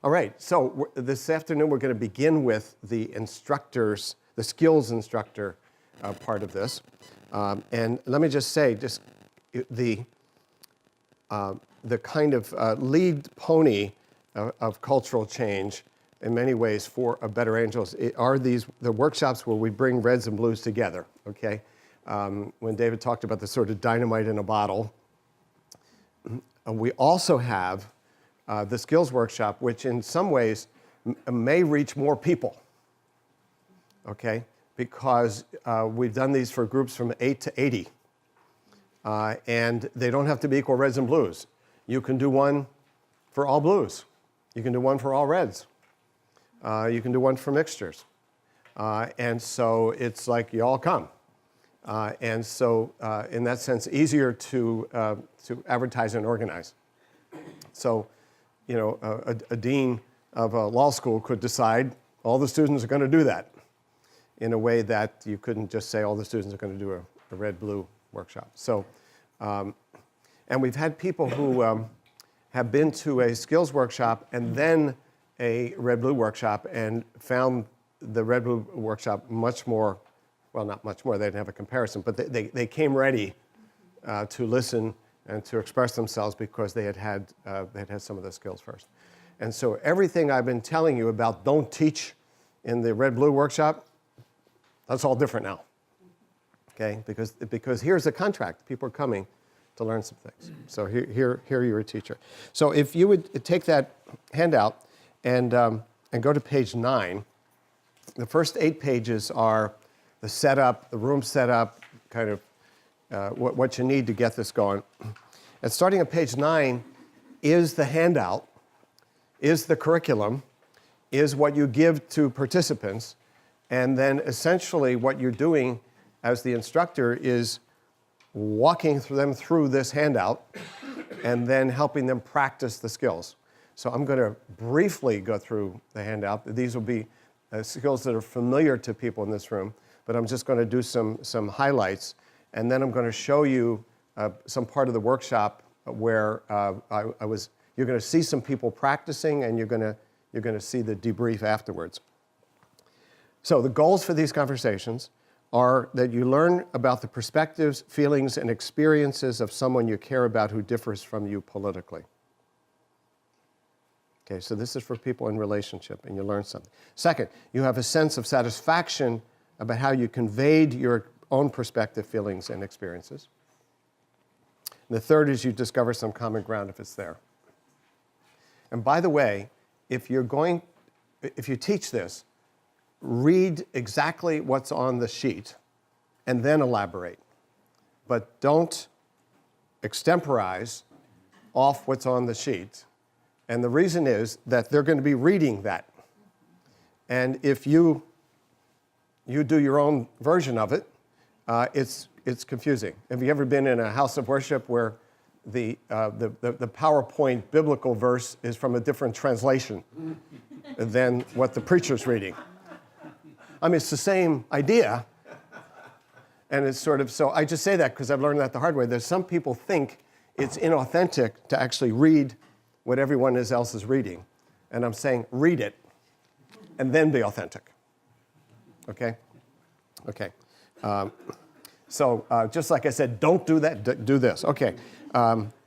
All right, so this afternoon we're going to begin with the skills instructor part of this. And let me just say, the kind of lead pony of cultural change in many ways for A Better Angels are the workshops where we bring reds and blues together, okay? When David talked about the sort of dynamite in a bottle, we also have the skills workshop, which in some ways may reach more people, okay? Because we've done these for groups from 8 to 80. And they don't have to be equal reds and blues. You can do one for all blues. You can do one for all reds. You can do one for mixtures. And so it's like you all come. And so in that sense, easier to advertise and organize. So, you know, a dean of a law school could decide all the students are going to do that in a way that you couldn't just say all the students are going to do a red-blue workshop. So, and we've had people who have been to a skills workshop and then a red-blue workshop and found the red-blue workshop much more, well, not much more, they didn't have a comparison, but they came ready to listen and to express themselves because they had some of the skills first. And so everything I've been telling you about don't teach in the red-blue workshop, that's all different now, okay? Because here's a contract. People are coming to learn some things. So here you're a teacher. So if you would take that handout and go to page 9, the first 8 pages are the setup, the room setup, kind of what you need to get this going. And starting at page 9 is the handout, is the curriculum, is what you give to participants, and then essentially what you're doing as the instructor is walking them through this handout and then helping them practice the skills. So I'm going to briefly go through the handout. These will be skills that are familiar to people in this room, but I'm just going to do some highlights, and then I'm going to show you some part of the workshop where you're going to see some people practicing, and you're going to see the debrief afterwards. So the goals for these conversations are that you learn about the perspectives, feelings, and experiences of someone you care about who differs from you politically. Okay, so this is for people in relationship, and you learn something. Second, you have a sense of satisfaction about how you conveyed your own perspective, feelings, and experiences. And the third is you discover some common ground if it's there. And by the way, if you teach this, read exactly what's on the sheet and then elaborate. But don't extemporize off what's on the sheet. And the reason is that they're going to be reading that. And if you do your own version of it, it's confusing. Have you ever been in a house of worship where the PowerPoint biblical verse is from a different translation than what the preacher's reading? I mean, it's the same idea, and it's sort of, so I just say that because I've learned that the hard way. There's some people think it's inauthentic to actually read what everyone else is reading. And I'm saying, read it, and then be authentic. Okay? Okay. So just like I said, don't do that, do this. Okay.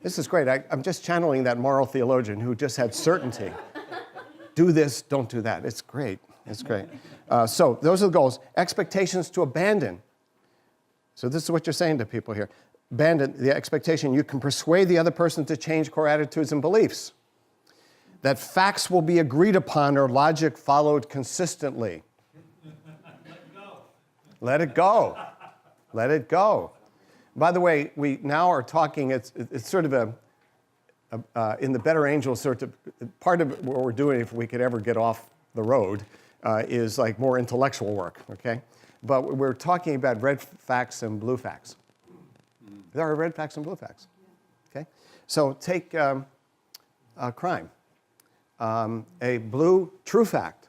This is great. I'm just channeling that moral theologian who just had certainty. Do this, don't do that. It's great. It's great. So those are the goals. Expectations to abandon. So this is what you're saying to people here. Abandon the expectation you can persuade the other person to change core attitudes and beliefs. That facts will be agreed upon or logic followed consistently. Let it go. Let it go. By the way, we now are talking, it's sort of in the Better Angels, sort of, part of what we're doing if we could ever get off the road is like more intellectual work, okay? But we're talking about red facts and blue facts. There are red facts and blue facts, okay? So take crime. A blue true fact,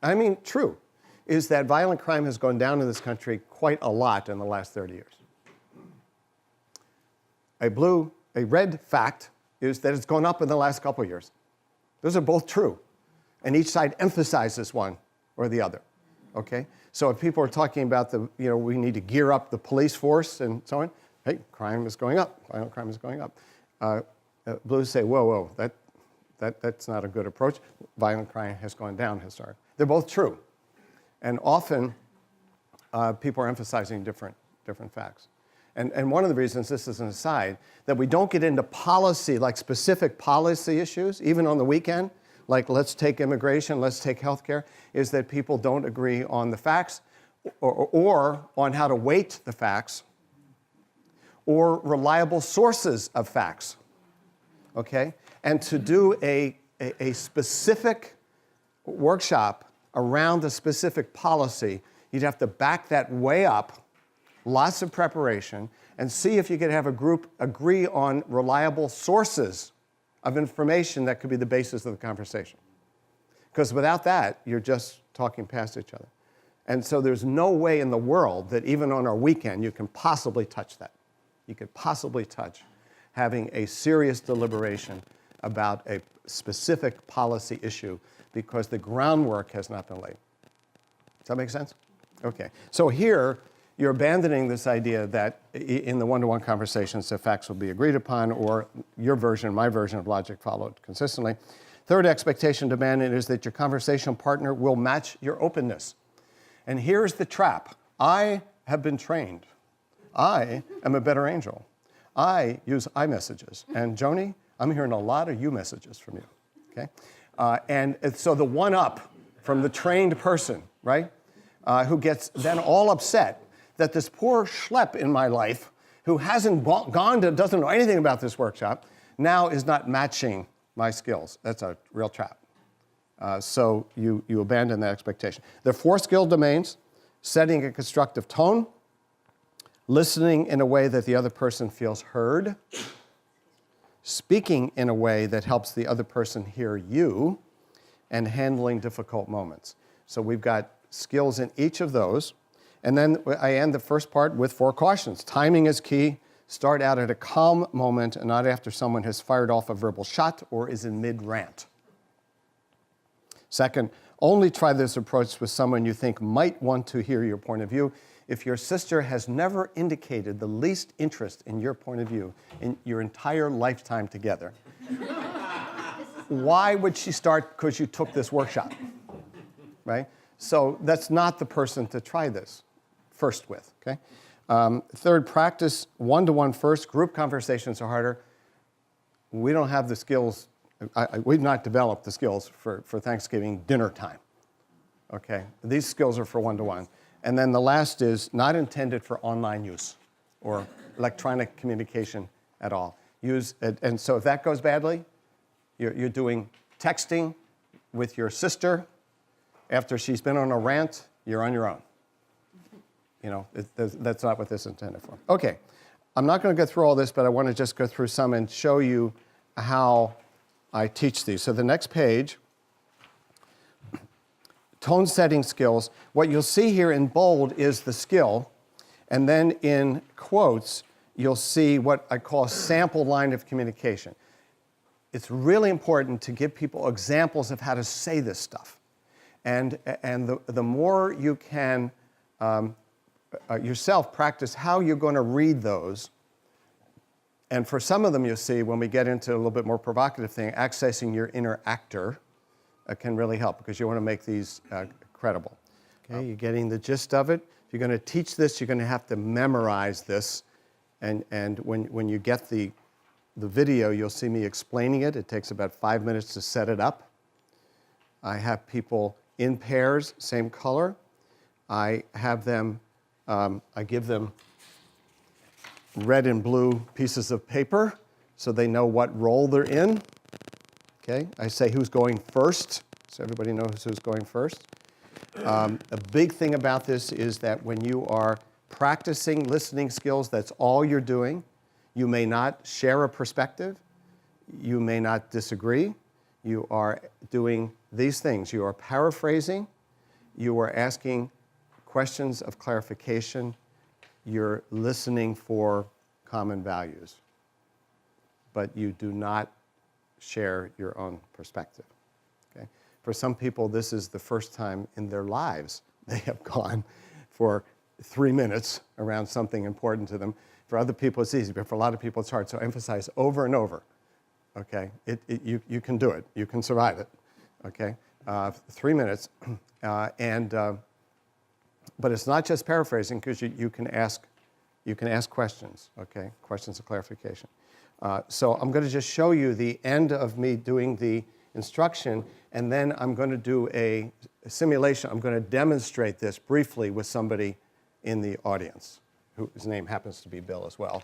I mean true, is that violent crime has gone down in this country quite a lot in the last 30 years. A red fact is that it's gone up in the last couple of years. Those are both true. And each side emphasizes one or the other, okay? So if people are talking about we need to gear up the police force and so on, hey, crime is going up, violent crime is going up. Blues say, whoa, that's not a good approach. Violent crime has gone down historically. They're both true. And often, people are emphasizing different facts. And one of the reasons, this is an aside, that we don't get into policy, like specific policy issues, even on the weekend, like let's take immigration, let's take healthcare, is that people don't agree on the facts or on how to weight the facts or reliable sources of facts, okay? And to do a specific workshop around a specific policy, you'd have to back that way up, lots of preparation, and see if you could have a group agree on reliable sources of information that could be the basis of the conversation. Because without that, you're just talking past each other. And so there's no way in the world that even on our weekend you can possibly touch that. You could possibly touch having a serious deliberation about a specific policy issue because the groundwork has not been laid. Does that make sense? Okay. So here, you're abandoning this idea that in the one-to-one conversations, the facts will be agreed upon, or your version, my version of logic followed consistently. Third expectation demanded is that your conversational partner will match your openness. And here's the trap. I have been trained. I am a better angel. I use iMessages. And Joni, I'm hearing a lot of you messages from you, okay? And so the one-up from the trained person, right, who gets then all upset that this poor schlep in my life who hasn't doesn't know anything about this workshop, now is not matching my skills. That's a real trap. So you abandon that expectation. There are 4 skill domains: setting a constructive tone, listening in a way that the other person feels heard, speaking in a way that helps the other person hear you, and handling difficult moments. So we've got skills in each of those. And then I end the first part with 4 cautions. Timing is key. Start out at a calm moment and not after someone has fired off a verbal shot or is in mid-rant. Second, only try this approach with someone you think might want to hear your point of view. If your sister has never indicated the least interest in your point of view in your entire lifetime together, why would she start because you took this workshop, right? So that's not the person to try this first with, okay? Third, practice one-to-one first. Group conversations are harder. We don't have the skills. We've not developed the skills for Thanksgiving dinner time, okay? These skills are for one-to-one. And then the last is not intended for online use or electronic communication at all. And so if that goes badly, you're doing texting with your sister. After she's been on a rant, you're on your own. You know, that's not what this is intended for. Okay, I'm not going to go through all this, but I want to just go through some and show you how I teach these. So the next page, tone setting skills. What you'll see here in bold is the skill, and then in quotes, you'll see what I call a sample line of communication. It's really important to give people examples of how to say this stuff. And the more you can yourself practice how you're going to read those, and for some of them you'll see when we get into a little bit more provocative thing, accessing your inner actor can really help because you want to make these credible. Okay, you're getting the gist of it. If you're going to teach this, you're going to have to memorize this, and when you get the video, you'll see me explaining it. It takes about 5 minutes to set it up. I have people in pairs, same color. I have them, I give them red and blue pieces of paper so they know what role they're in. Okay, I say who's going first, so everybody knows who's going first. A big thing about this is that when you are practicing listening skills, that's all you're doing. You may not share a perspective. You may not disagree. You are doing these things. You are paraphrasing. You are asking questions of clarification. You're listening for common values. But you do not share your own perspective. For some people, this is the first time in their lives they have gone for 3 minutes around something important to them. For other people, it's easy, but for a lot of people, it's hard. So emphasize over and over, okay? You can do it. You can survive it, okay? 3 minutes. But it's not just paraphrasing, because you can ask questions, okay? Questions of clarification. So I'm going to just show you the end of me doing the instruction, and then I'm going to do a simulation. I'm going to demonstrate this briefly with somebody in the audience, whose name happens to be Bill as well.